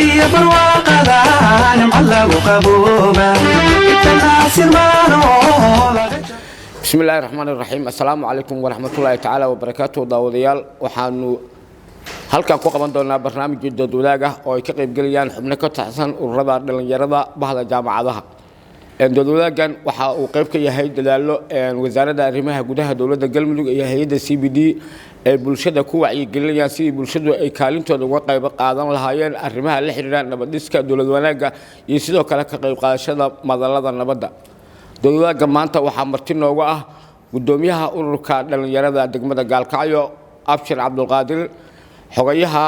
iyo barwaaqada nimco lagu qabooba intaasir maano بسم الله الرحمن الرحيم السلام عليكم ورحمة الله تعالى وبركاته داوديال وحانو halkan ku qaban doonaa barnaamij dowlad oo ay ka qayb galayaan xubno ka tirsan ururada dhalinyarada bahda jaamacadaha dowladdan waxa uu qayb ka yahay dadaalo wasaaradda arrimaha gudaha dowladda galmudug iyo hay'adda CBD ee bulshada ku wacyigelinayaan si bulshadu ay kaalintooda uga qayb qaadan lahaayeen arrimaha la xiriira nabadiska dowlad wanaagga iyo sidoo kale ka qayb qaadashada madalada nabadda dowladda maanta waxa marti nooga ah gudoomiyaha ururka dhalinyarada degmada Gaalkacyo Abshir Abdul Qaadir xogayaha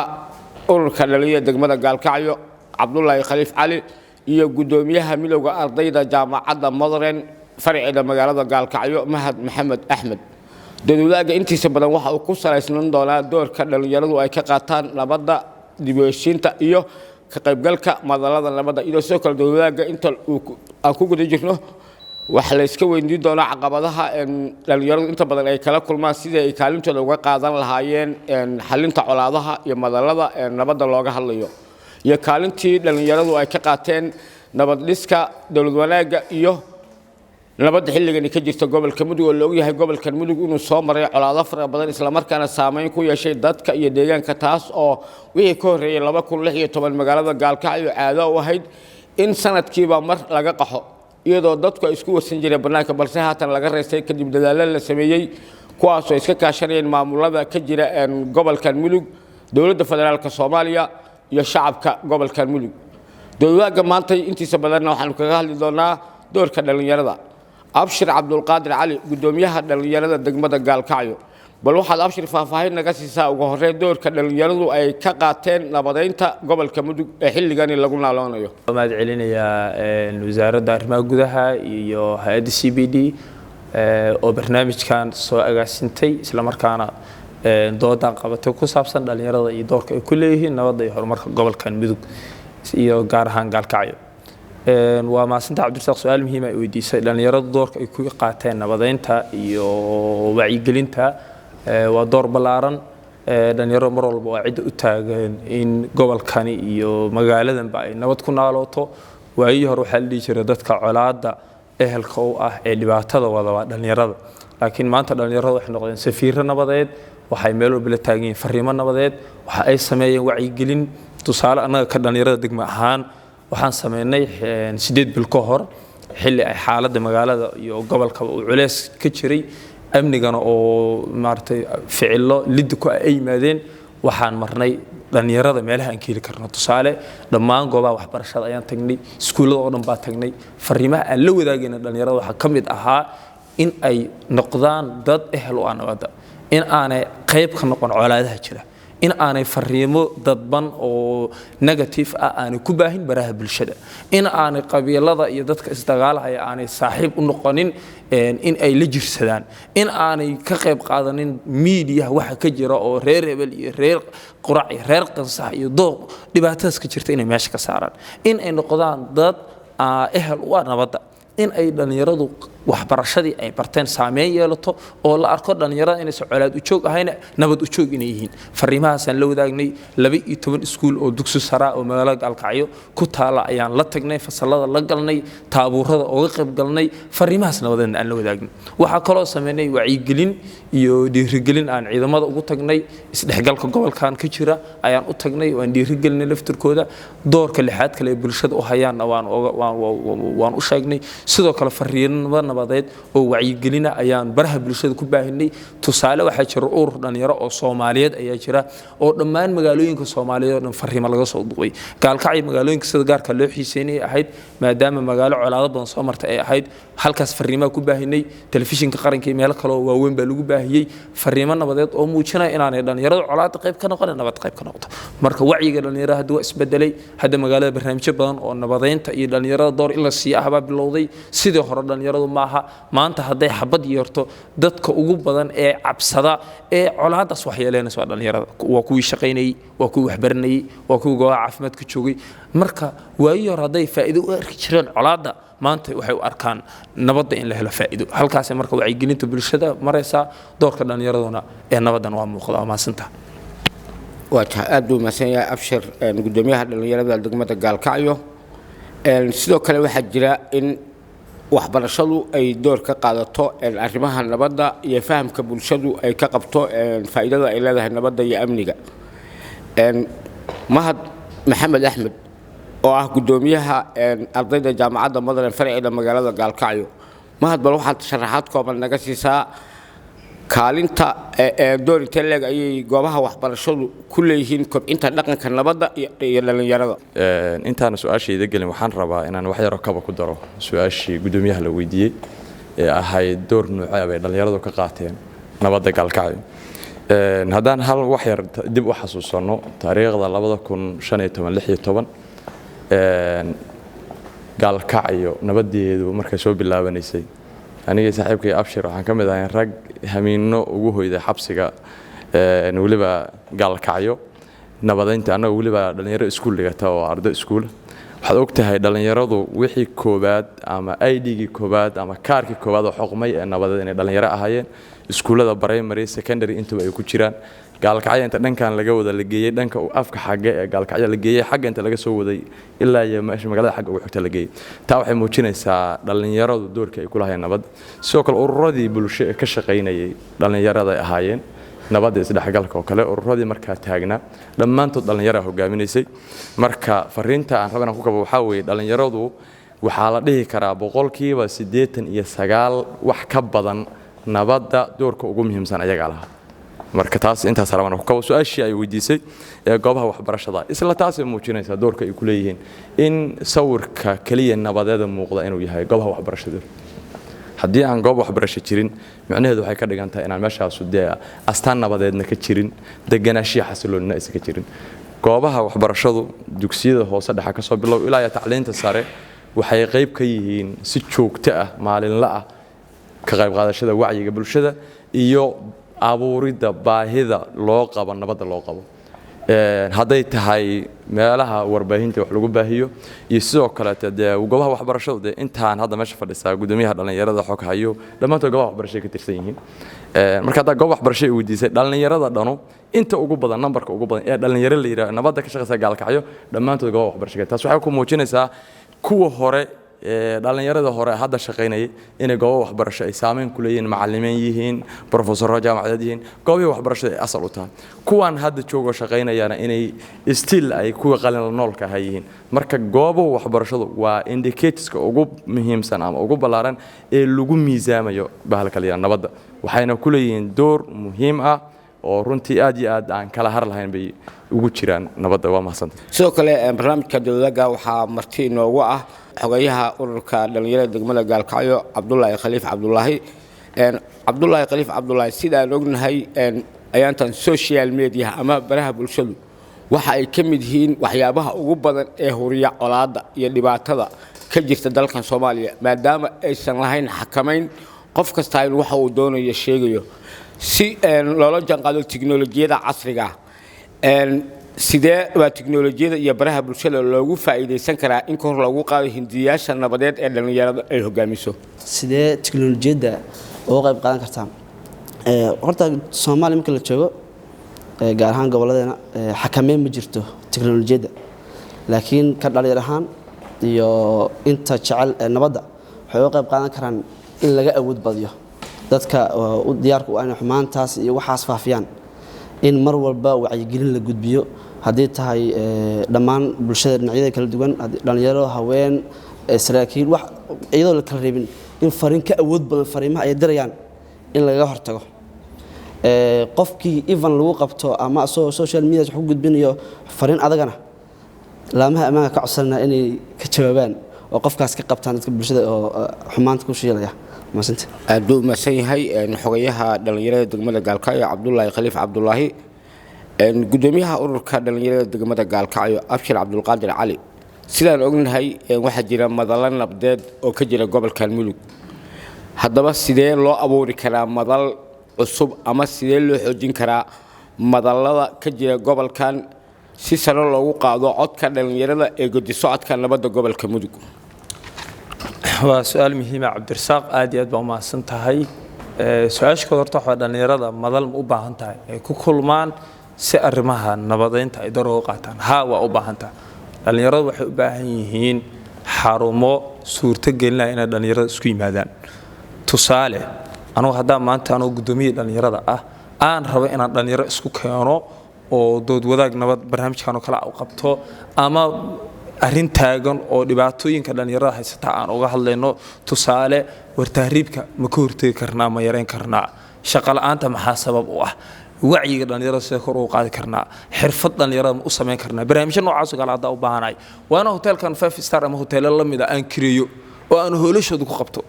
ururka dhalinyarada degmada Gaalkacyo Cabdullaahi Khaliif Cali iyo gudoomiyaha midowga ardayda jaamacadda Modern farciida magaalada Gaalkacyo Mahad Maxamed Axmed dowladda intiisa badan waxa uu ku saleysan doonaa doorka dhalinyaradu ay ka qaataan nabadda dib u heshiinta iyo ka qaybgalka madalada nabadda iyo sidoo kale dowladda inta aan ku guda jirno waxa la iska weydiin doonaa caqabadaha dhalinyaradu inta badan ay kala kulmaan sidii ay kaalintooda uga qaadan lahaayeen xalinta colaadaha iyo madalada nabadda looga hadlayo iyo kaalintii dhalinyaradu ay ka qaateen nabad dhiska dowlad wanaagga iyo nabadda xilligan ka jirta gobolka Mudug oo loo yahay gobolka Mudug inuu soo maray colaado fara badan isla markaana saameyn ku yeeshay dadka iyo deegaanka taas oo wixii ka horeeyay 2016 magaalada Gaalkacyo caado u ahayd in sanadkiiba mar laga qaxo iyadoo dadku ay isku warsan jireen banaanka balse haatan laga reestay kadib dadaalo la sameeyay kuwaas oo iska kaashanayeen maamulada ka jira gobolka Mudug dowladda federaalka Soomaaliya iyo shacabka gobolka Mudug dowladda maanta intiisa badan waxaan kaga hadli doonaa doorka dhalinyarada Abshir Abdul Qaadir Cali gudoomiyaha dhalinyarada degmada Gaalkacyo bal waxaad Abshir faahfaahin naga siisaa ugu horreyn doorka dhalinyaradu ay ka qaateen nabadeynta gobolka Mudug ee xilligan lagu naaloonayo maad celinaya wasaaradda arrimaha gudaha iyo hay'adda CBD oo barnaamijkan soo agaasintay isla markaana doodan qabatay ku saabsan dhalinyarada iyo doorka ay ku leeyihiin nabadda iyo horumarka gobolka Mudug iyo gaar ahaan Gaalkacyo waa maasinta Cabdirasaaq su'aal muhiim ah weydiisay dhalinyaradu doorka ay ku qaateen nabadeynta iyo wacyigelinta waa door balaaran dhalinyaro mar walba waa cid u taagan in gobolkani iyo magaaladanba ay nabad ku naalooto waayii hore waxa la dhigi jiray dadka colaada ehelka u ah ee dhibaatada wada waa dhalinyarada laakiin maanta dhalinyaradu waxay noqdeen safiir nabadeed waxay meel walba la taagan yihiin fariimo nabadeed waxa ay sameeyeen wacyigelin tusaale anaga ka dhalinyarada degmo ahaan waxaan sameynay 8 bil ka hor xilli ay xaaladda magaalada iyo gobolka uu culeys ka jiray amnigana oo maartay ficilo lid ku ay yimaadeen waxaan marnay dhalinyarada meelaha aan kiili karno tusaale dhammaan goobaha waxbarashada ayaan tagnay iskuulada oo dhan baa tagnay fariimaha aan la wadaagayna dhalinyarada waxa kamid ahaa in ay noqdaan dad ehel u ah nabadda in aanay qayb ka noqon colaadaha jira in aanay fariimo dadban oo negative ah aanay ku baahin baraha bulshada in aanay qabiilada iyo dadka isdagaalaya aanay saaxiib u noqonin in ay la jirsadaan in aanay ka qayb qaadanin media waxa ka jira oo reer hebel iyo reer qurac iyo reer qansax iyo dooq dhibaatadaas ka jirta inay meesha ka saaraan in ay noqdaan dad ehel u ah nabadda in ay dhalinyaradu waxbarashadii ay barteen saameyn yeelato oo la arko dhalinyarada inay colaad u joog ahayn nabad u joog inay yihiin fariimahaas aan la wadaagnay 12 iskuul oo dugsi sare oo magaalada Gaalkacyo ku taala ayaan la tagnay fasalada la galnay taabuurada oo ka qayb galnay fariimahaas nabadeed aan la wadaagnin waxa kale oo sameynay wacyigelin iyo dhiirigelin aan ciidamada ugu tagnay isdhexgalka gobolkan ka jira ayaan u tagnay waan dhiirigelinay laftirkooda doorka lixaad kale ee bulshada u hayaan waan u sheegnay sidoo kale fariimo nabadeed oo wacyigelina ayaan baraha bulshada ku baahinay tusaale waxa jira urur dhalinyaro oo Soomaaliyeed ayaa jira oo dhammaan magaalooyinka Soomaaliyeed oo dhan fariimo laga soo duubay Gaalkacyo magaalooyinka sida gaarka loo xiiseynay ahayd maadaama magaalo colaado badan soo martay ay ahayd halkaas fariimo ku baahinay telefishinka qaranka meel kale oo waaweyn baa lagu baahiyay fariimo nabadeed oo muujinaya inaanay dhalinyaradu colaado qayb ka noqon nabad qayb ka noqoto marka wacyiga dhalinyarada hadda waa isbedelay hadda magaalada barnaamijyo badan oo nabadeynta iyo dhalinyarada door in la siiyo bilowday sidoo hore dhalinyaradu maaha maanta haday xabad yeerto dadka ugu badan ee cabsada ee colaadaas wax yeelanayso dhalinyarada waa kuwii shaqeynay waa kuwii wax baranay waa kuwii goobaha caafimaadka joogay marka waayii hore haday faa'iido u arki jireen colaada maanta waxay u arkaan nabadda in la helo faa'iido halkaas marka wacyigelinta bulshada maraysa doorka dhalinyaraduna ee nabadan waa muuqda maasinta وجه أدو مسيا أبشر قدوميها دلنيرة دقمة قالكعيو sidoo kale waxaa jira in waxbarashadu ay door ka qaadato arrimaha nabadda iyo fahamka bulshadu ay ka qabto faa'iidada ay leedahay nabadda iyo amniga mahad maxamed axmed oo ah gudoomiyaha ardayda jaamacadda madaran farciga magaalada gaalkacyo mahad bal waxaad sharaxaad kooban naga siisaa kaalinta doorinta leeg ayay goobaha waxbarashadu ku leeyihiin kobcinta dhaqanka nabadda iyo dhalinyarada intaan su'aashayda galin waxaan rabaa inaan wax yar oo kaba ku daro su'aashii gudoomiyaha la weydiiyay ee ahayd door nooca ay dhalinyaradu ka qaateen nabadda gaalkacyo haddaan hal wax yar dib u xasuusano taariikhda 2015-16 gaalkacyo nabadeedu markay soo bilaabanaysay aniga saaxiibkay abshir waxaan ka mid ahay rag hamiino ugu hoyday xabsiga waliba gaalkacyo nabadeynta anaga waliba dhalinyaro iskuul dhigata oo arday iskuul waxaad ogtahay dhalinyaradu wixii koobaad ama ID-gii koobaad ama kaarkii koobaad oo xoqmay ee nabadeed inay dhalinyaro ahaayeen iskuulada primary secondary inta ay ku jiraan gaalkacyo inta dhankan laga wada la geeyay dhanka afka xagga ee gaalkacyo la geeyay xagga inta laga soo waday ilaa iyo meesha magaalada xagga ugu xigta la geeyay taa waxay muujinaysaa dhalinyaradu doorka ay ku lahaayeen nabad sidoo kale ururadii bulshada ka shaqeynayay dhalinyarada ay ahaayeen nabadda isdhexgalka oo kale ururadii markaa taagna dhammaantood dhalinyaro hogaaminaysay marka fariinta aan rabana ku kabo waxa weeye dhalinyaradu waxaa la dhihi karaa 89% wax ka badan nabadda doorka ugu muhiimsan ayaga lahaa marka taas intaas rabana ku kabo su'aashii ay weydiisay ee goobaha waxbarashada isla taas ay muujinaysaa doorka ay ku leeyihiin in sawirka kaliya nabadeeda muuqda inuu yahay goobaha waxbarashada haddii aan goob waxbarasho jirin macnaheedu waxay ka dhigan tahay inaan meeshaas astaan nabadeedna ka jirin deganaanshiya xasiloonina aysan ka jirin goobaha waxbarashadu dugsiyada hoose dhexe ka soo bilow ilaa tacliinta sare waxay qayb ka yihiin si joogto ah maalinle ah ka qayb qaadashada wacyiga bulshada iyo abuuridda baahida loo qabo nabadda loo qabo hadday tahay meelaha warbaahinta wax lagu baahiyo iyo sidoo kale goobaha waxbarashada intaan hadda meesha fadhisaa gudoomiyaha dhalinyarada xog hayo dhammaantood goobaha waxbarashada ka tirsan yihiin marka hadda goob waxbarasho ay weydiisay dhalinyarada dhano inta ugu badan numberka ugu badan ee dhalinyaro la yiraahdo nabadda ka shaqeysa gaalkacyo dhammaantood goobaha waxbarashada taas waxay ku muujinaysaa kuwa hore dhalinyarada hore hadda shaqeynayay inay goobaha waxbarasho ay saameyn ku leeyihiin macallimiin yihiin professor jaamacadeed yihiin goobaha waxbarashada ay asal u tahay kuwan hadda joogo shaqeynayana inay still ay kuwa qalin noolka yihiin marka goobaha waxbarashadu waa indicatorska ugu muhiimsan ama ugu ballaaran ee lagu miisaamayo bahalka liya nabadda waxayna ku leeyihiin door muhiim ah oo runtii aad iyo aad aan kala har lahayn bay ugu jiraan nabadda waa mahadsantahay sidoo kale barnaamijka dawladda waxaa marti inoogu ah xogayaha ururka dhalinyarada degmada gaalkacyo Cabdullaahi Khaliif Cabdullaahi sidaan ognahay ayaantan social media ama baraha bulshadu waxa ay ka mid yihiin waxyaabaha ugu badan ee huriya colaadda iyo dhibaatada ka jirta dalkan Soomaaliya maadaama aysan lahayn xakameyn qof kasta in waxa uu doonayo sheegayo si loola jaanqaado tiknoolajiyada casriga ah sidee waa tiknoolajiyada iyo baraha bulshada loogu faa'iideysan karaa in kor lagu qaado hindiyaasha nabadeed ee dhalinyarada ay hogaamiso sidee tiknoolajiyada oo qayb qaadan kartaa horta Soomaaliya marka la joogo gaar ahaan gobolladeena xakameyn ma jirto tiknoolajiyada laakiin ka dhalinyar ahaan iyo inta jecel nabadda waxay u qayb qaadan karaan in laga awood badiyo dadka u diyaarku ah in xumaantaas iyo waxaas faafiyaan in mar walba wacyigelin la gudbiyo haddii tahay dhammaan bulshada dhinacyada kala duwan dhalinyaro haween saraakiil wax iyadoo la kala reebin in fariin ka awood badan fariimaha ay dirayaan in laga hortago qofkii even lagu qabto ama social media wax ku gudbinayo fariin adagana laamaha ammaanka ka codsanaa inay ka jawaabaan oo qofkaas ka qabtaan dadka bulshada oo xumaanta ku sheelaya maasanta aad u maasayhay xogayaha dhalinyarada degmada gaalkacyo Cabdullaahi Khaliif Cabdullaahi gudoomiyaha ururka dhalinyarada degmada gaalkacyo Abshir Cabdulqaadir Cali sidaan ognahay waxa jira madal nabdeed oo ka jira gobolka Mudug haddaba sidee loo abuuri karaa madal cusub ama sidee loo xoojin karaa madalada ka jira gobolkan si sare loogu qaado codka dhalinyarada ee guddi socodka nabadda gobolka Mudug waa su'aal muhiim ah Cabdirasaaq aad iyo aad baa mahadsan tahay su'aashka horta waxa dhalinyarada madal u baahan tahay ay ku kulmaan si arrimaha nabadeynta ay door uga qaataan haa waa u baahantaa dhalinyaradu waxay u baahan yihiin xarumo suurtagelinaya inay dhalinyarada isku yimaadaan tusaale anugu haddaan maanta anoo guddoomiye dhalinyarada ah aan rabo inaan dhalinyaro isku keeno oo dood wadaag nabad barnaamijkan oo kale u qabto ama arrin taagan oo dhibaatooyinka dhalinyarada haysata aan uga hadlayno tusaale war tahriibka ma ka hortagi karnaa ma yareyn karnaa shaqo la'aanta maxaa sabab u ah wacyiga dhalinyarada sida kor ugu qaadi karnaa xirfad dhalinyarada ma u samayn karnaa barnaamijyo noocaas oo kale hadda u baahanahay waana hoteelkan 5 star ama hoteelo la mid ah aan kireeyo oo aan hoolashooda ku qabto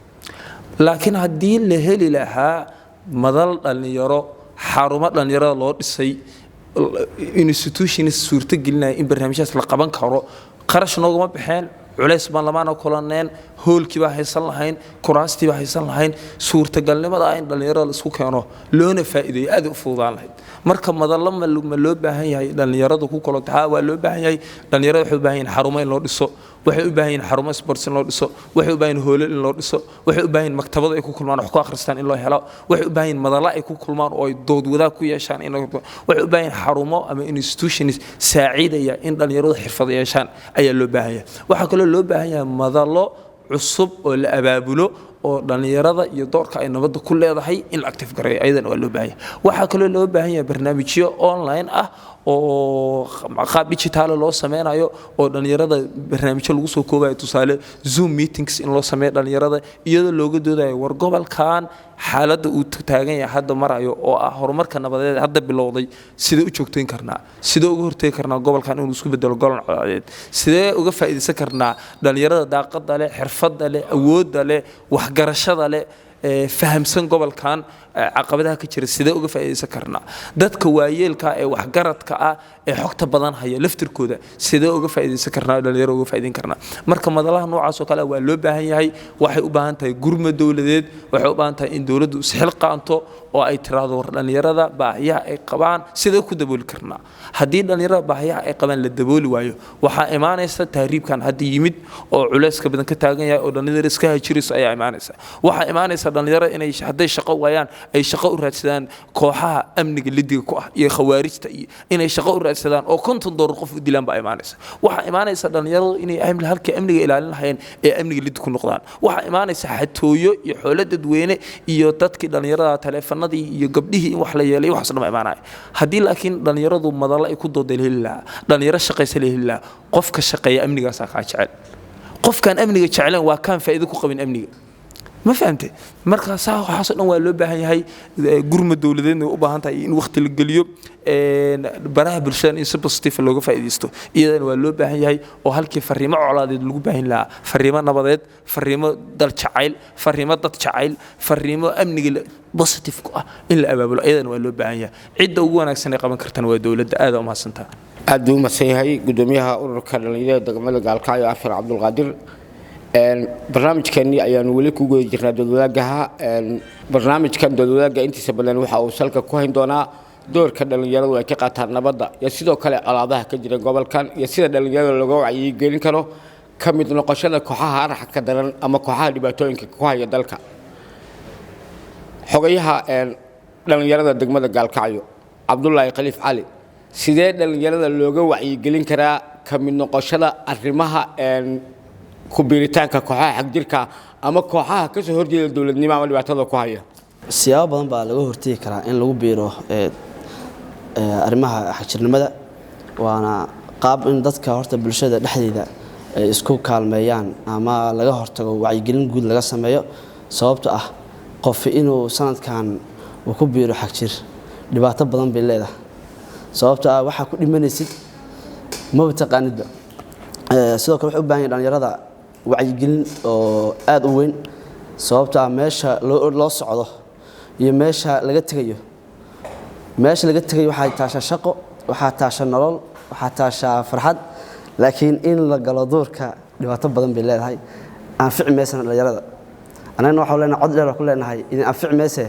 laakiin haddii la heli lahaa madal dhalinyaro xarumo dhalinyarada loo dhisay institutions suurtagelinaya in barnaamijyaas la qaban karo qarash noogama baxeen culays baan lamaana kulaneen hoolkii baa haysan lahayn kuraastii baa haysan lahayn suurtagalnimada in dhalinyarada la isku keeno loona faa'iideeyo aad u fududaan lahayd marka madalla ma loo baahan yahay dhalinyarada ku kala tahay waa loo baahan yahay dhalinyarada waxay u baahan yihiin xarumo in loo dhiso waxay u baahan yihiin xarumo sports in loo dhiso waxay u baahan yihiin hoolal in loo dhiso waxay u baahan yihiin maktabado ay ku kulmaan wax ku akhristaan in loo helo waxay u baahan yihiin madalla ay ku kulmaan oo ay dood wadaag ku yeeshaan in waxay u baahan yihiin xarumo ama institutions saaciidaya in dhalinyaradu xirfad yeeshaan ayaa loo baahan yahay waxa kale loo baahan yahay madallo cusub oo la abaabulo oo dhalinyarada iyo doorka ay nabadda ku leedahay in la active gareeyo ayadan waa loo baahan yahay waxa kale loo baahan yahay barnaamijyo online ah oo qaab digital loo sameynayo oo dhalinyarada barnaamijyo lagu soo koobayo tusaale Zoom meetings in loo sameeyo dhalinyarada iyadoo looga doodayo war gobolkan xaaladda uu taagan yahay hadda marayo oo ah horumarka nabadeed hadda bilowday sidee u joogteyn karnaa sidee uga hortagi karnaa gobolkan inuu isku bedelo goboln codaadeed sidee uga faa'iideysan karnaa dhalinyarada daaqadda leh xirfadda leh awoodda leh waxgarashada leh fahamsan gobolkan caqabadaha ka jira sidee uga faa'iideysan karnaa dadka waayeelka ee waxgaradka ah ee xogta badan haya laftirkooda sidee uga faa'iideysan karnaa dhalinyaro uga faa'iideyn karnaa marka madalaha noocaas oo kale waa loo baahan yahay waxay u baahan tahay gurmad dawladeed waxay u baahan tahay in dawladdu isxil qaanto oo ay tiraahdo war dhalinyarada baahiyaha ay qabaan sidee ku dabooli karnaa haddii dhalinyarada baahiyaha ay qabaan la dabooli waayo waxaa imaanaysa tahriibkan haddii yimid oo culayska badan ka taagan yahay oo dhalinyarada iska hajirayso ayaa imaanaysa waxaa imaanaysa dhalinyarada inay hadday shaqo waayaan ay shaqo u raadsadaan kooxaha amniga lidiga ku ah iyo khawaarijta iyo inay shaqo u raadsadaan oo $50 qof u dilaan baa imaanaysa waxaa imaanaysa dhalinyaradu inay halkii amniga ilaalin lahayn ee amniga lid ku noqdaan waxaa imaanaysa xatooyo iyo xoolo dadweyne iyo dadkii dhalinyarada taleefanadii iyo gabdhihii in wax la yeelay waxaas dhan imaanaya haddii laakiin dhalinyaradu madalla ay ku doodeen helilaa dhalinyaro shaqaysa helilaa qofka shaqeeya amnigaas ka jecel qofkan amniga jecelen waa kaan faa'iido ku qabin amniga ما فهمت مركز ساعة حصل نوع لو بهاي هاي جرم الدولتين وبهان تاي إن وقت الجليو براه برشان إن سبستيف اللي جو فايديستو إذا لو بهاي هاي وهالك فريمة على ذي اللي جو بهين لا فريمة نبضات فريمة دل شعيل فريمة ضد شعيل فريمة أمن جل بسيطيف كوا إلا أبابل إذا لو بهاي عدة وجوانا سنة قبل كرتنا ودولة هذا ما سنتها أدو مسيحي قدوميها أوركان اللي دقمل قال كاي عفر عبد القادر barnaamijkeeni ayaan wali ku guda jirnaa dadwadaagaha barnaamijkan dadwadaaga intiisa badan waxa uu salka ku hayn doonaa doorka dhalinyaradu ay ka qaataan nabadda iyo sidoo kale colaadaha ka jira gobolkan iyo sida dhalinyarada looga wacyigelin karo ka mid noqoshada kooxaha arxaka daran ama kooxaha dhibaatooyinka ku haya dalka xogayaha dhalinyarada degmada Gaalkacyo Cabdullaahi Khaliif Cali sidee dhalinyarada looga wacyigelin karaa ka mid noqoshada arrimaha ku biiritaanka kooxaha xaqjirka ama kooxaha ka soo horjeeda dawladnimo ama dhibaatada ku haya siyaabo badan baa laga hortagi karaa in lagu biiro arrimaha xaqjirnimada waana qaab in dadka horta bulshada dhexdeeda ay isku kaalmeeyaan ama laga hortago wacyigelin guud laga sameeyo sababtoo ah qof inuu sanadkan uu ku biiro xaqjir dhibaato badan bay leedahay sababtoo ah waxa ku dhimanaysid ma taqaanid sidoo kale waxa u baahan yahay dhalinyarada wacyigelin oo aad u weyn sababtoo ah meesha loo socdo iyo meesha laga tagayo waxay taashaa shaqo waxaa taashaa nolol waxaa taashaa farxad laakiin in la galo doorka dhibaato badan bay leedahay aan fici meesana dhalinyarada anagana waxaan leenahay cod dheer ku leenahay in aan fici meesha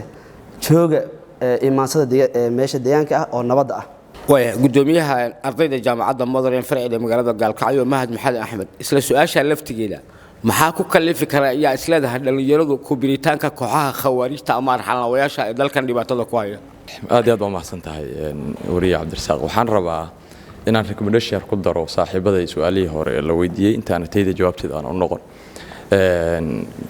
jooga imaansada meesha deegaanka ah oo nabadda ah gudoomiyaha ardayda jaamacadda Modern Farcida magaalada Gaalkacyo Mahad Maxamed Axmed isla su'aasha laftigeeda maxaa ku kalifi kara ayaa isleedahay dhalinyaradu ku biritaanka kooxaha khawaarijta ama arxanawayaasha ee dalkan dhibaatada ku haya aad iyo aad waa mahadsan tahay wariye cabdirasaaq waxaan rabaa inaan recommendation ku daro saaxiibaday su'aalihii hore la weydiiyey intaan tayda jawaabteeda aan u noqon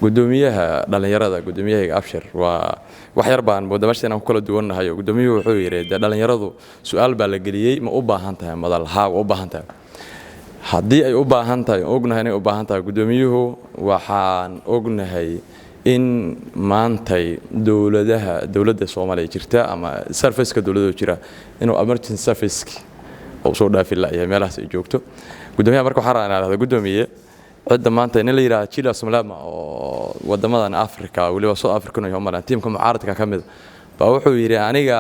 gudoomiyaha dhalinyarada gudoomiyaha Abshir waa wax yar baan moodamash inaan ku kala duwanahay gudoomiyuhu wuxuu yiri dhalinyaradu su'aal baa la geliyay ma u baahan tahay madal haa u baahan tahay haddii ay u baahan tahay ognahay inay u baahan tahay gudoomiyuhu waxaan ognahay in maantay dawladda Soomaaliya jirta ama service-ka dawladda jira inuu emergency service oo soo dhaafi la yahay meelahaas ay joogto gudoomiyaha marka waxaan raacnaa gudoomiye cidda maanta in la yiraahdo Chile Somalama oo wadamadan Afrika waliba South Africa iyo Maran teamka mucaaradka kamid baa wuxuu yiri aniga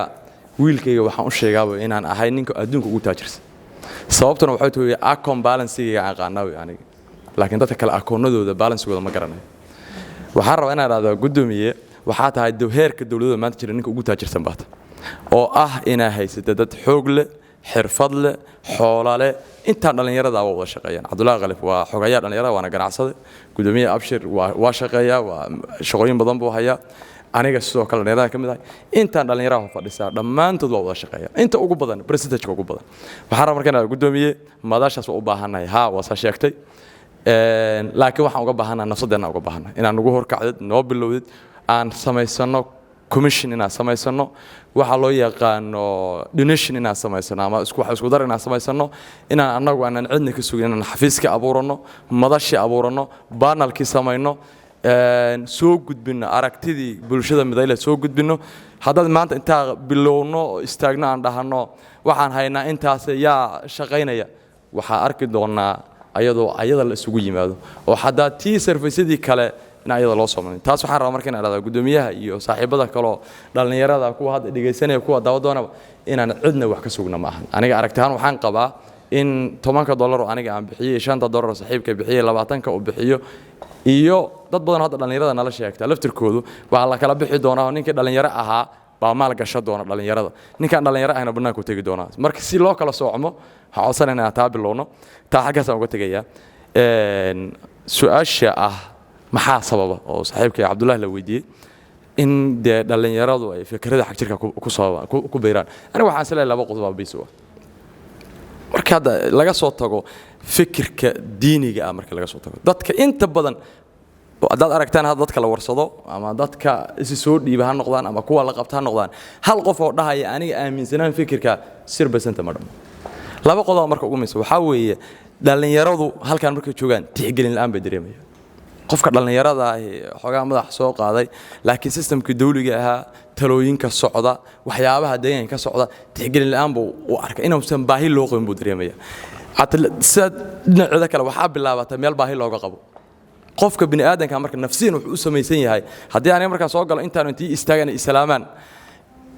wiilkayga waxaan u sheegaaba inaan ahay ninka adduunka ugu taajirsan sababtuna waxay tahay account balance-iga aan qaanayo aniga laakiin dadka kale akoonadooda balance-gooda ma garanayo waxaan rabaa inaan raado gudoomiye waxa tahay heerka dawladda maanta jira ninka ugu taajirsan baata oo ah inay haysato dad xoog leh xirfad leh xoolo leh inta dhalinyarada wada shaqeeyaan Cabdullaahi Qalif waa xogayaa dhalinyarada waana ganacsade gudoomiyaha Abshir waa shaqeeyaa waa shaqooyin badan buu hayaa aniga sidoo kale dhalinyarada kamid ah inta dhalinyarada fadhiisa dhamaantood waa wada shaqeeyaan inta ugu badan percentage-ka ugu badan waxaan rabaa markaan gudoomiye madashaas u baahanahay waa sa sheegtay laakiin waxaan uga baahanahay nafsadeena uga baahanahay inaan ugu horkacdid noo bilowdid aan samaysano commission inaan samaysano waxa loo yaqaano donation inaan samaysano ama isku dar inaan samaysano inaan anagu aan cidna ka sugin inaan xafiiska abuurano madashi abuurano banalki samayno soo gudbino aragtidii bulshada midayla soo gudbino hadda maanta inta bilowno istaagna aan dhahano waxaan haynaa intaas yaa shaqeynaya waxa arki doonaa ayada la isugu yimaado oo hadaa tii service-yadii kale in ayada loo soomayn taas waxaan rabaa markaan araado gudoomiyaha iyo saaxiibada kale dhalinyarada kuwa hadda dhageysanaya kuwa daawadoona inaan cidna wax ka sugna ma ahan aniga aragtaan waxaan qabaa in $10 aniga aan bixiyay $5 saaxiibka bixiyay 20 uu bixiyo iyo dad badan hadda dhalinyarada nala sheegta laftirkoodu waxa la kala bixi doonaa ninkii dhalinyaro ahaa baa maal gasho doona dhalinyarada ninkan dhalinyaro ahna banaanka u tagi doona marka si loo kala soocmo waxa codsanayna taa bilowno taa xaggaas aan uga tagayaa su'aasha maxaa sababa oo saaxiibkay Cabdullaahi la weydiiyay in dhalinyaradu ay fikrada xaq jirka ku beeraan aniga waxaan isleeyahay laba qodob baa soo marka laga soo tago fikirka diiniga marka laga soo tago dadka inta badan dad aragtaan dadka la warsado ama dadka is soo dhiibahan noqdaan ama kuwa la qabtaan noqdaan hal qof oo dhahaya aniga aaminsanaan fikirka sirbasanta madam laba qodob marka ugu miisan waxa weeye dhalinyaradu halkan markay joogaan tixgelin la'aan bay dareemayaan qofka dhalinyarada xogaa madax soo qaaday laakiin systemka dawliga ahaa talooyinka socda waxyaabaha deegaanka socda tixgelin la'aan buu u arkay inuu san baahi loo qoyn buu dareemaya dhinaca kale waxa bilaabata meel baahi looga qabo qofka bini aadanka marka nafsiyan wuxuu u samaysan yahay haddii aan markaa soo galo intaan intii istaagan islaamaan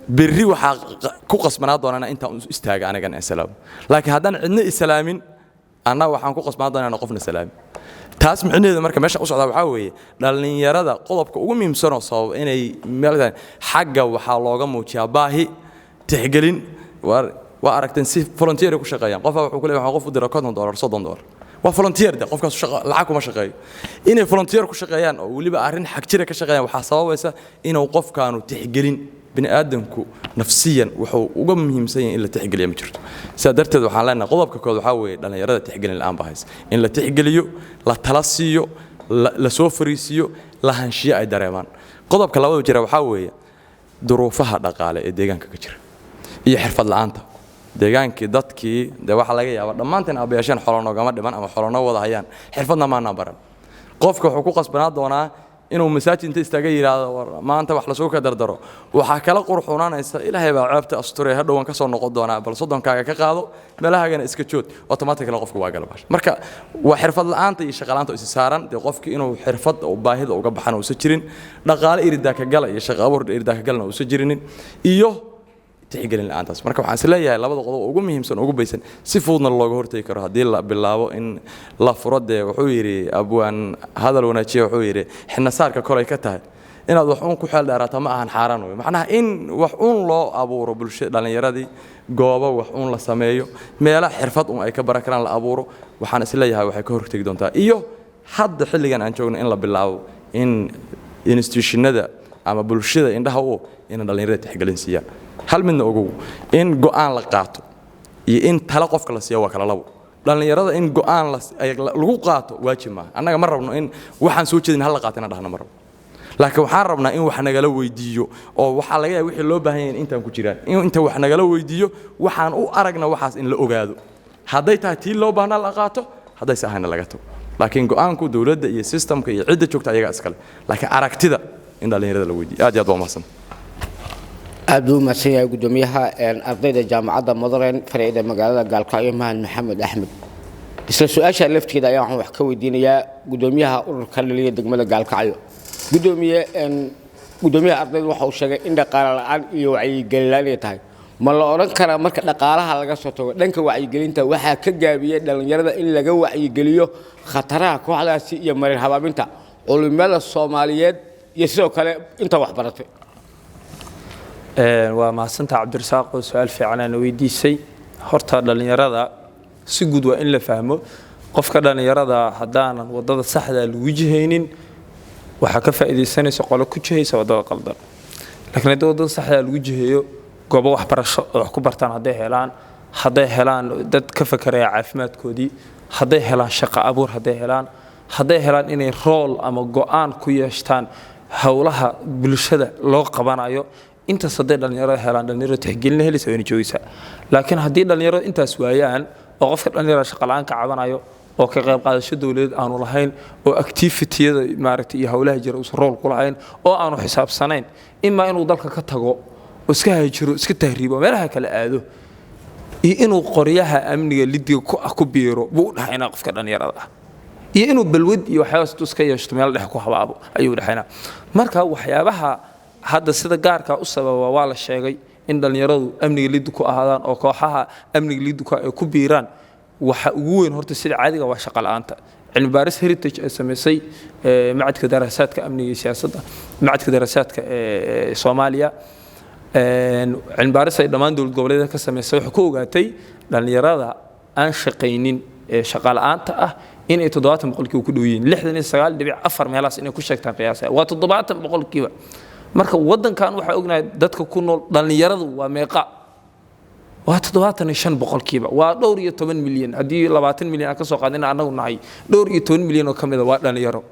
birri waxa ku qasbanaa doonana intaan istaaga anigan islaam laakiin haddaan cidna islaamin anna waxaan ku qasbanaa doonana qofna islaamin taas micnaheedu marka meesha u socda waxa weeye dhalinyarada qodobka ugu muhiimsan oo sabab inay meeladan xagga waxa looga muujiyaa baahi tixgelin waa aragteen si volunteer ku shaqeeyaan qof wuxuu ku leeyahay qof u dira $50 $30 waa volunteer de qofkaas lacag kuma shaqeeyo inay volunteer ku shaqeeyaan oo waliba arrin xaq jira ka shaqeeyaan waxa sababaysa inuu qofkaanu tixgelin bini aadamku nafsiyan wuxuu uga muhiimsan yahay in la tixgeliyo ma jirto sidaa darteed waxaan leenahay qodobka kood waxa weeye dhalinyarada tixgelin la'aan baa haysa in la tixgeliyo la tala siiyo la soo fariisiyo la hanshiyo ay dareemaan qodobka labaad jira waxa weeye duruufaha dhaqaale ee deegaanka ka jira iyo xirfad la'aanta deegaankii dadkii waxa laga yaabaa dhammaanteen abayaashan xolano gama dhiman ama xolano wada hayaan xirfadna maana baran qofka wuxuu ku qasbanaa doonaa inuu masaajid inta istaaga yiraahdo maanta wax la soo ka dardaro waxa kala qurxunaanaysa ilaahay baa ceebta asturay hadhowan ka soo noqon doona bal sodonkaaga ka qaado meelahagana iska jood automatically qofku waa galbaash marka waa xirfad la'aanta iyo shaqo la'aanta is saaran qofkii inuu xirfad oo baahida uga baxan oo jirin dhaqaale irida ka gal iyo shaqo abuur irida ka galna oo jirinin iyo tixgelin la'aantaas marka waxaan isleeyahay labada qodob ugu muhiimsan ugu baysan si fududna looga hortagi karo hadii la bilaabo in la furade wuxuu yiri abwaan hadal wanaajiyo wuxuu yiri xinasaarka kolay ka tahay inaad wax uun ku xeel dheeraata ma ahan xaaraan weey macnaha in wax uun loo abuuro bulshada dhalinyaradii goobo wax uun la sameeyo meela xirfad uun ay ka barakaraan la abuuro waxaan isleeyahay waxay ka hortagi doontaa iyo hadda xilligan aan joogno in la bilaabo in institutionada ama bulshada indhaha in dhalinyarada tixgelin siiyaan hal midna ogow in go'aan la qaato iyo in talo qofka la siiyo waa kala labo dhalinyarada in go'aan lagu qaato waajib ma annaga ma rabno in waxaan soo jeedin hal la qaatina dhahna mar laakiin waxaan rabnaa in wax nagala weydiiyo oo waxa laga yaabaa wixii loo baahan yahay intaan ku jiraan in inta wax nagala weydiiyo waxaan u aragna waxaas in la ogaado hadday tahay tii loo baahnaa la qaato hadday saahayna laga tago laakiin go'aanku dawladda iyo systemka iyo cidda joogta ayaga iskale laakiin aragtida in dhalinyarada la weydiiyo aad iyo aad waa mahadsan aad buu mahadsan yahay gudoomiyaha ardayda jaamacadda Modern Farida magaalada Gaalkacyo Maxamed Axmed isla su'aasha lafteeda ayaa waxaan wax ka weydiinayaa gudoomiyaha ururka dhalinyarada degmada Gaalkacyo gudoomiyaha ardayda waxa uu sheegay in dhaqaale la'aan iyo wacyigelin ay tahay ma la oran karaa marka dhaqaalaha laga soo tago dhanka wacyigelinta waxa ka gaabiyay dhalinyarada in laga wacyigeliyo khataraha kooxdaasi iyo marin habaabinta culimada Soomaaliyeed iyo sidoo kale inta wax baratay waa mahadsantahay Cabdirasaaq oo su'aal fiican aan weydiisay horta dhalinyarada si guud waa in la fahmo qofka dhalinyarada hadaanan wadada saxda lagu jihaynin waxa ka faa'iideysanaysa qolo ku jihaysa wadada qaldan laakiin haddii wadada saxda lagu jiheeyo goobo waxbarasho wax ku bartaan hadday helaan dad ka fakaraya caafimaadkoodii hadday helaan shaqo abuur hadday helaan inay role ama go'aan ku yeeshtaan hawlaha bulshada loo qabanayo inta saddeed dhalinyaro helaan dhalinyaro tixgelin helaysa way joogaysaa laakiin haddii dhalinyaro intaas waayaan oo qofka dhalinyaro shaqo la'aan ka cabanayo oo ka qayb qaadasho dawladeed aanu lahayn oo activity-yada maaragtay iyo hawlaha jira uu role ku lahayn oo aanu xisaabsanayn ima inuu dalka ka tago oo iska hajiro iska tahriibo meelaha kala aado iyo inuu qoryaha amniga lidiga ku biiro buu dhaxaynaa qofka dhalinyarada iyo inuu balwad iyo waxyaabo iska yeeshto meel dhex ku habaabo ayuu dhaxaynaa marka waxyaabaha hadda sida gaarka u sababa waa la sheegay in dhalinyaradu amniga lidiga ku ahaadaan oo kooxaha amniga lidiga ay ku biiraan waxa ugu weyn horta sida caadiga waa shaqo la'aanta cilmi baaris heritage ay sameysay macadka daraasaadka amniga iyo siyaasadda macadka daraasaadka Soomaaliya cilmi baaris ay dhammaan dawlad goboleedyada ka sameysay waxa ku ogaatay dhalinyarada aan shaqaynin shaqo la'aanta ah in ay 70% ku dhow yihiin 69.4 meelaas inay ku sheegtaan qiyaas waa 70% marka wadankan waxa ognahay dadka ku nool dhalinyaradu waa meeqa waa 75% waa dhowr iyo 10 milyan hadii 20 milyan ka soo qaadina anagu nahay dhowr iyo 10 milyan oo kamid ah waa dhalinyaro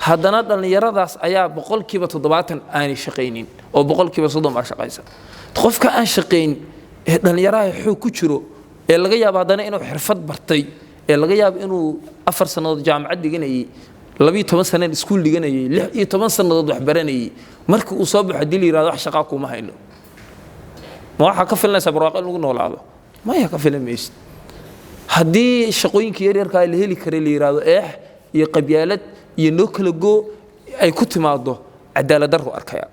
haddana dhalinyaradaas ayaa 70% aan shaqaynin oo 30% ma shaqaysan qofka aan shaqayn ee dhalinyaraha xog ku jiro ee laga yaabo haddana inuu xirfad bartay ee laga yaabo inuu 4 sanadood jaamacad dhiganayay 12 sano iskuul dhiganayay 16 sanadood wax baranayay markii uu soo baxay dil yiraahdo wax shaqo kuma hayno ma waxa ka filanaysa barwaaqo lagu noolaado ma ya ka filamaysid haddii shaqooyinka yaryarka la heli karay la yiraahdo iyo qabyaalad iyo noo kala go ay ku timaado cadaalad darro arkaya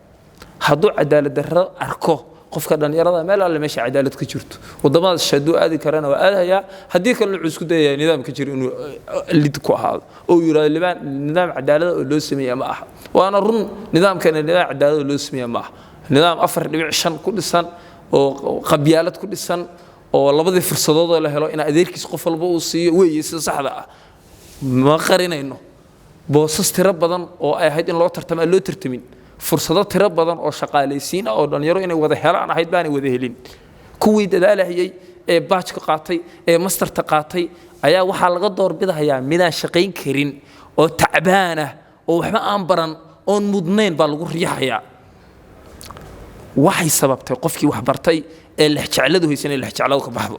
hadduu cadaalad darro arko qofka dhalinyarada meel alle meesha cadaalad ka jirto wadamada shadu aadi karana waa aadaya haddii kale uu isku dayayo nidaamka jira inuu lid ku ahaado oo yiraahdo nidaam cadaalad oo loo sameeyo ma aha waana run nidaamkana nidaam cadaalad oo loo sameeyo ma aha nidaam 4.5 ku dhisan oo qabyaalad ku dhisan oo labadii fursadood la helo in adeerkiis qof walba uu siiyo weeyay sida saxda ah ma qarinayno boosas tiro badan oo ay ahayd in loo tartamin fursado tiro badan oo shaqaalaysiin oo dhalinyaro inay wada helaan ahayd baan wada helin kuwii dadaalahayay ee baajka qaatay ee masterta qaatay ayaa waxa laga doorbidayaa midaan shaqayn karin oo tacbaan ah oo waxba aan baran oo mudnayn baa lagu riixayaa waxay sababtay qofkii wax bartay ee la jecladu haysanay la jecladu ka baxdo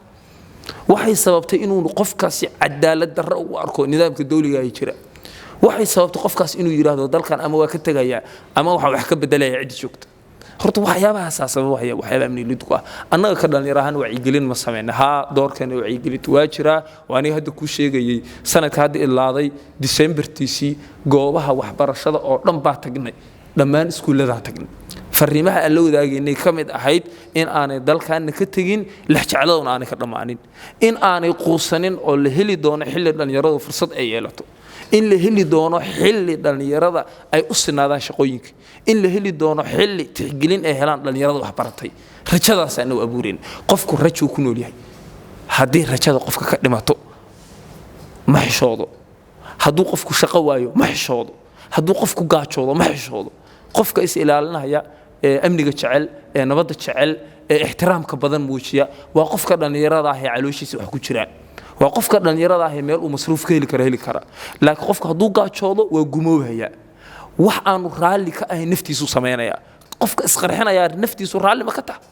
waxay sababtay inuu qofkaasi cadaalad darro u arko nidaamka dawliga ay jira waxay sababtay qofkaas inuu yiraahdo dalkan ama waa ka tagaya ama waxa wax ka bedelaya cid joogta horta waxyaabaha sabab waxyaaba amni lidku ah annaga ka dhalinyarahan wacyigelin ma sameeyna doorkan wacyigelin waa jira waani hadda ku sheegayay sanadka hadda ilaaday December-tiisii goobaha waxbarashada oo dhan baa tagnay dhammaan iskuulada tagnay fariimaha aan la wadaagaynay kamid ahayd in aanay dalkan ka tagin la jecladoon aanay ka dhamaanin in aanay quusanin oo la heli doono xilli dhalinyaradu fursad ay yeelato in la heli doono xilli dhalinyarada ay u sinaadaan shaqooyinka in la heli doono xilli tixgelin ay helaan dhalinyarada wax baratay rajadaas aan u abuurin qofku rajo ku nool yahay haddii rajada qofka ka dhimato ma xishoodo hadduu qofku shaqo waayo ma xishoodo hadduu qofku gaajoodo ma xishoodo qofka is ilaalinaya amniga jecel nabadda jecel ixtiraamka badan muujiya waa qofka dhalinyarada ah ee calooshiisa wax ku jiraan waa qofka dhalinyarada ah ee meel uu masruuf ka heli kara laakiin qofka hadduu gaajoodo waa gumoobaya wax aanu raalli ka ahayn naftiisu sameynaya qofka isqarxinaya naftiisu raalli ma ka tahay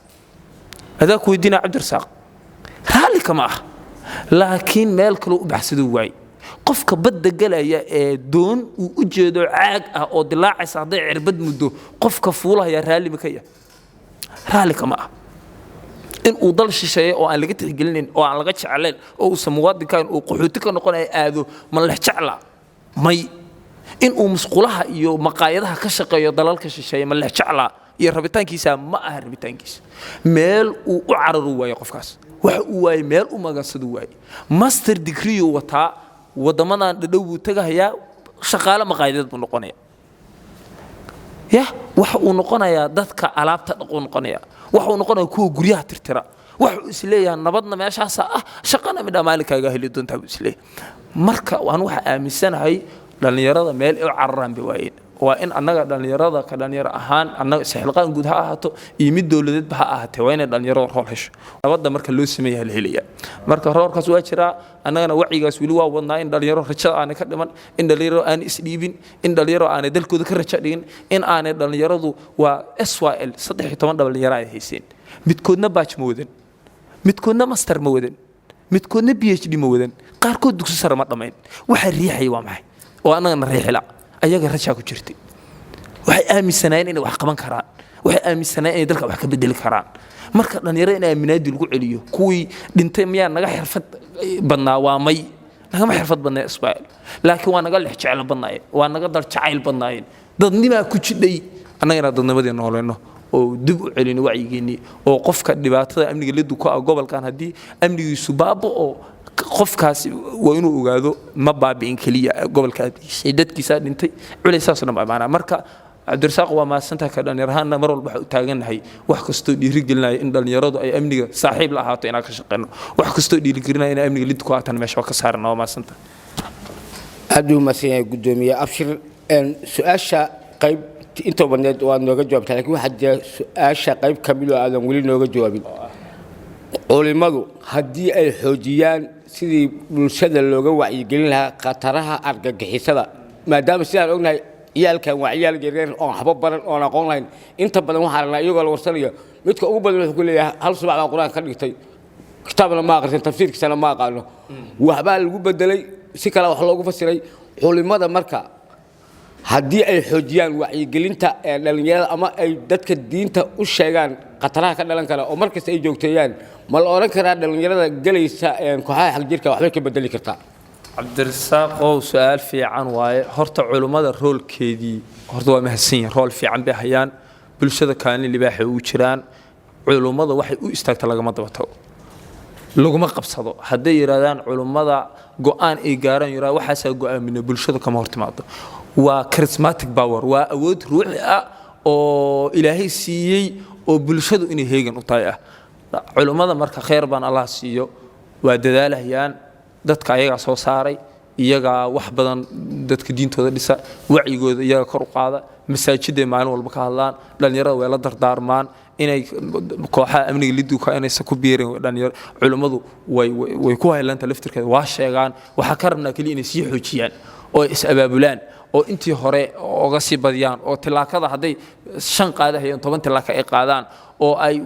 adaa ku weydiina cabdirasaaq raalli kama ah laakiin meel kale u baxsado waay qofka badda galaya ee doon uu u jeedo caag ah oo dilaacaysa haday cirbad muddo qofka fuulaya raalli ma ka yahay raalli kama ah in uu dal shisheeye oo aan laga tixgelinin oo aan laga jeclayn oo uu muwaadinkan uu qaxooti ka noqonay aado ma la jecla may in uu musqulaha iyo maqaayadaha ka shaqeeyo dalalka shisheeye ma la jecla iyo rabitaankiisa ma aha rabitaankiisa meel uu u cararu waayo qofkaas waxa uu waayay meel u magansado waayay master degree uu wataa wadamadan dhadhow uu tagayaa shaqaale maqaayadeed buu noqonaya waxa uu noqonayaa dadka alaabta dhaqo noqonaya waxa uu noqonayaa kuwa guryaha tirtira waxa uu isleeyahay nabadna meeshaas ah shaqana mid maalikaaga heli doontaa buu isleeyahay marka waan waxa aaminsanahay dhalinyarada meel ay cararaan bay waayeen waa in annaga dhalinyarada ka dhalinyaro ahaan annaga saxilqaan guud ha ahaato iyo mid dawladeed ba ha ahaatee waa inay dhalinyarada rool hesho nabadda marka loo sameeyaa la helaya marka roolkaas waa jiraa annagana wacyigaas weli waa wadnaa in dhalinyaro rajada aanay ka dhiman in dhalinyaro aanay isdhiibin in dhalinyaro aanay dalkooda ka rajo dhigin in aanay dhalinyaradu waa SYL 13 dhalinyaro ay haysteen midkoodna baaj ma wadan midkoodna master ma wadan midkoodna PhD ma wadan qaarkood dugsi sare ma dhamayn waxa riixay waa maxay oo annagana riixila ayaga rajaa ku jirtay waxay aaminsanaayeen inay wax qaban karaan waxay aaminsanaayeen inay dalka wax ka bedeli karaan marka dhalinyaro in aaminaadi lagu celiyo kuwii dhintay miyaa naga xirfad badnaa waa may nagama xirfad badnaa Ismaaciil laakiin waa naga lex jecel badnaayeen waa naga dal jacayl badnaayeen dadnima ku jidhay annagana dadnimadii nooleeno oo dib u celin wacyigeeni oo qofka dhibaatada amniga la duko gobolkan hadii amnigiisu baabo oo qofkaas waa inuu ogaado ma baabiin kaliya gobolka dadkiisa dhintay culaysaasna ma maana marka cabdirasaaq waa maasanta ka dhalinyarada mar walba waxa u taaganahay wax kasto dhiirigelinaya in dhalinyaradu ay amniga saaxiib la ahaato inaan ka shaqeyno wax kasto dhiirigelinaya in amniga lid ku aatan meesha ka saarno waa maasanta abduu masiin gudoomiye abshir su'aasha qayb inta badan waa nooga jawaabtay laakiin waxa jira su'aasha qayb kamid oo aadan wali nooga jawaabin culimadu haddii ay xoojiyaan sidii bulshada looga wacyigelin lahaa khataraha argagixisada maadaama sidaan ognahay ciyaalkan waa ciyaal yaryar oo waxba baran oo aqoon lahayn inta badan waxaa la iyagoo la warsanayo midka ugu badan wuxuu ku leeyahay hal subax baan quraan ka dhigtay kitaabna ma aqrisan tafsiirkiisana ma aqaano waxbaa lagu bedelay si kale wax loogu fasiray culimada marka haddii ay xoojiyaan wacyigelinta dhalinyarada ama ay dadka diinta u sheegaan qataraha ka dhalan kara oo markasta ay joogteeyaan ma la oran karaa dhalinyarada galaysa kooxaha xaq jirka waxbay ka bedeli kartaa cabdirasaaq oo su'aal fiican waaye horta culimada roolkeedii horta waa mahadsan rool fiican bay hayaan bulshada kaalin libaax u jiraan culimada waxay u istaagtaa lagama dabato laguma qabsado haday yiraahdaan culimada go'aan ay gaaraan yiraahdo waxaas go'aamina bulshada kama hortimaado waa charismatic power waa awood ruuxi ah oo ilaahay siiyay oo bulshadu inay heegan u tahay ah culimada marka khayr baan Allah siiyo waa dadaalahayaan dadka ayaga soo saaray iyaga wax badan dadka diintooda dhisa wacigooda iyaga kor u qaada masaajidda maalin walba ka hadlaan dhalinyarada way la dardaarmaan inay kooxaha amniga liduka inay ku biireen dhalinyaro culimadu way ku haylanta laftirkeeda waa sheegaan waxa ka rabnaa kaliya inay sii xoojiyaan oo is abaabulaan oo intii hore oga sii badiyaan oo tilaakada haday 5 qaadahayeen 10 tilaaka ay qaadaan oo ay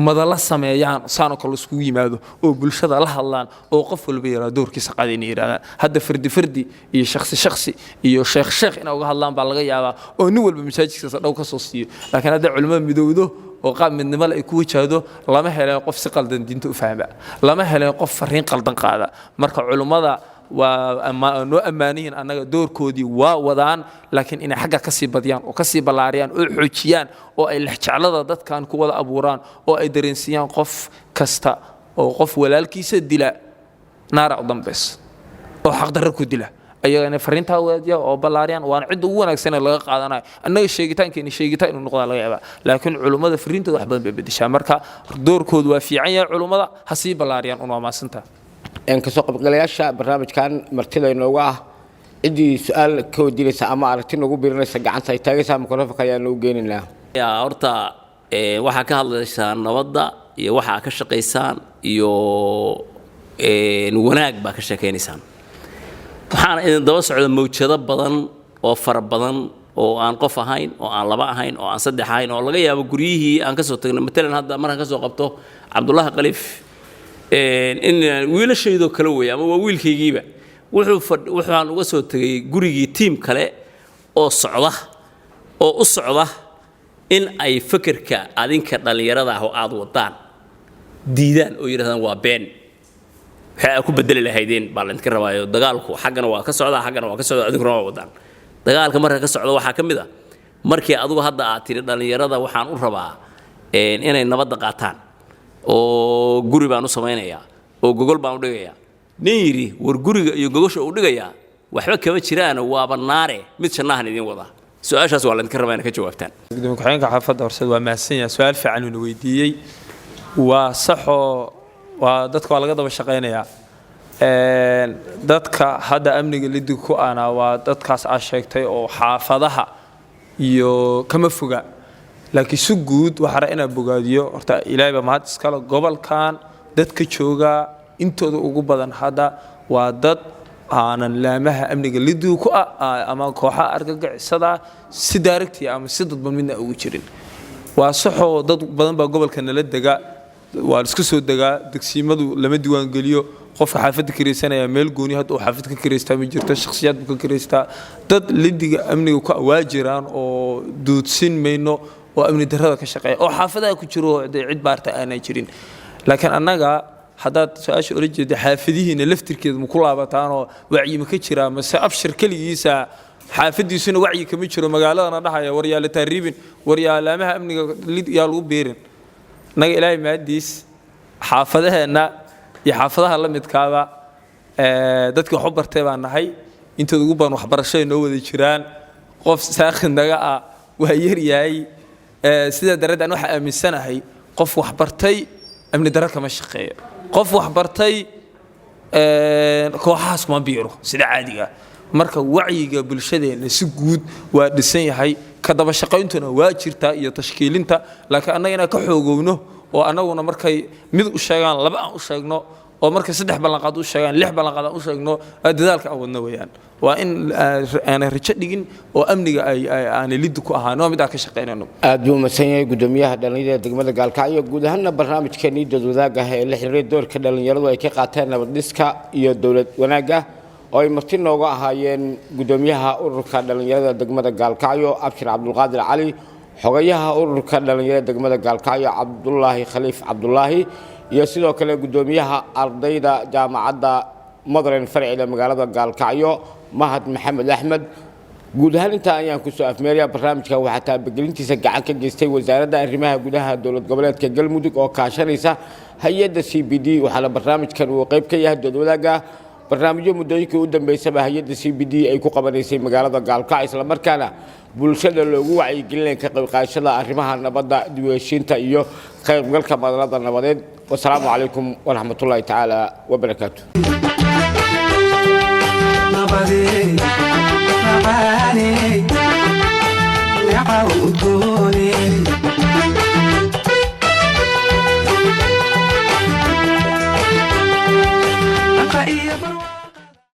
madala sameeyaan saano kale isku yimaado oo bulshada la hadlaan oo qof walba yara doorkiisa qaadin yiraahdo hadda fardi iyo shakhsi iyo sheekh in uga hadlaan baa laga yaabaa oo nin walba masaajidkiisa dhow ka soo siiyo laakiin hadda culimada midowdo oo qaab midnimo ay ku wajahdo lama heleen qof si qaldan diinta u fahma lama heleen qof fariin qaldan qaada marka culimada noo ammaanihiin annaga doorkoodii waa wadaan laakiin inay xagga ka sii badiyaan oo ka sii ballaariyaan oo xoojiyaan oo ay lexjeclada dadkan ku wada abuuraan oo ay dareensiiyaan qof kasta oo qof walaalkiisa dila naara u dambeys oo xaq darro ku dila ayagana fariinta wadiya oo ballaariyaan waan cid ugu wanaagsan laga qaadanayo annaga sheegitaankeena sheegitaan inuu noqdo laga yaabaa laakiin culimada fariintooda wax badan bay bedeshaa marka doorkoodu waa fiican yahay culimada ha sii ballaariyaan una maasanta kasoo qaybgalayaasha barnaamijkan martida inooga ah عندي سؤال كودي لسه أما أردت نقول بيرنا سجعان سيتاجي سام مكرفة كيان نوجين الله يا أرتا waxaa ka hadlaysaan nabadda iyo waxa ka shaqeysaan iyo wanaag baa ka shaqeynaysaan waxaan idin daba socda mawjado badan oo far badan oo aan qof ahayn oo aan laba ahayn oo aan saddex ahayn oo laga yaabo guryihii aan ka soo tagnay matalan hadda markaan ka soo qabto Cabdullaahi Qalif in wiilashaydo kala weey ama waa wiilkaygiiba wuxuu uga soo tagay gurigii team kale oo u socda in ay fikirka adinka dhalinyarada ah oo aad wadaan diidaan oo yiraahdaan waa been waxa ku bedeli lahaydeen baa la idinka rabaayo dagaalku xaggana waa ka socdaa adinkuna waa wadaan dagaalka marka ka socdo waxa kamid ah markii adigu hadda aad tiri dhalinyarada waxaan u rabaa inay nabadda qaataan oo guri baan u sameeynaya oo gogol baan u dhigaya nin yiri war guriga iyo gogosha u dhigaya waxba kama jiraan waa banaare mid shanahan idin wada سؤالش ولا نكرر ما نكتب وقتان. قدوم كحين كحفظ أرسل وماسين سؤال فعل ونويدي وصح ودتك على قدر الشقين يا دتك هذا أمني اللي دكوا أنا ودتك عشقتي أو حافظها يو كم فوق لكن سجود وحرقنا بوجاديو أرتا إلهي بمهات سكال قبل كان دتك شوجا أنتوا وجوبا هذا ودت أنا لامها أمني قلدو أما كوحة أرجع صدا سداركتي أما سدد بمنا أوجرين وصحوا ضد بدن بقبل كان للدجا والسكسو الدجا دكسيمدو لما دوان قليو قف حافظ كريستنا يعمل جوني هاد وحافظ كريستا من جرت الشخصيات بكريستا ضد للدجا أمني واجران أو دوتسين منه وأمني درهذا كشقية أو حافظها كتشرو عد بارتا أنا يجرين لكن أنا حداد سؤال أريد حافظيه نلفتر كذا مكلها بتاعنا وعي مكتشرة بس أبشر كل يسا حافظي سنة وعي كمتشرة مقالة أنا رحية وريال تهريبين وريال ما أمني يالو بيرن نجي إلهي ماديس حافظها إن يحافظها الله متكابا دتك حبر تبع النهاي أنت تقول وحبر شيء نو ذي شران قف ساخن دقة وهيرياي سيدا درد أنو حق من السنة هي قف وحبرتي أمني درك مشقية قف وحبرتي كوحاس ما بيرو سيدا عادية مركا وعيga bulshadeena si guud waa dhisan yahay ka daba shaqayntuna waa jirtaa iyo tashkiilinta laakiin anagana ka xoogowno oo anaguna markay mid u sheegaan laba aan u sheegno oo markay saddex ballanqaad u sheegaan lix ballanqaad u sheegno dadaalka awadna weeyaan waa in aan rajo dhigin oo amniga aan lid ku ahaano mid aan ka shaqeynayno aad buu masanyahay gudoomiyaha dhalinyarada degmada Gaalkacyo guud ahaan barnaamijkeeni dadwadaag ah ee la xiriiray doorka dhalinyaradu ay ka qaateen nabad dhiska iyo dawlad wanaaga oo ay marti nooga ahaayeen gudoomiyaha ururka dhalinyarada degmada Gaalkacyo Abshir Abdulqaadir Cali xogayaha ururka dhalinyarada degmada Gaalkacyo Cabdullaahi Khaliif Cabdullaahi iyo sidoo kale gudoomiyaha ardayda jaamacadda Madarin Farciga magaalada Gaalkacyo Mahad Maxamed Axmed guud ahaan inta ayaan ku soo afmeeriya barnaamijka waxa taabagelintiisa gacan ka geystay wasaaradda arrimaha gudaha dawlad goboleedka Galmudug oo kaashanaysa hay'adda CBD waxa barnaamijkan uu qayb ka yahay dadwadaga barnaamijyo muddooyinkii u dambeysay hay'adda CBD ay ku qabanaysay magaalada Gaalkacyo isla markaana bulshada loogu wacyigelin ka qayb qaadashada arrimaha nabadda diiwaashinta iyo qaybgalka madalada nabadeed wassalaamu calaykum waraxmatullaahi tacaala wabarakaatuh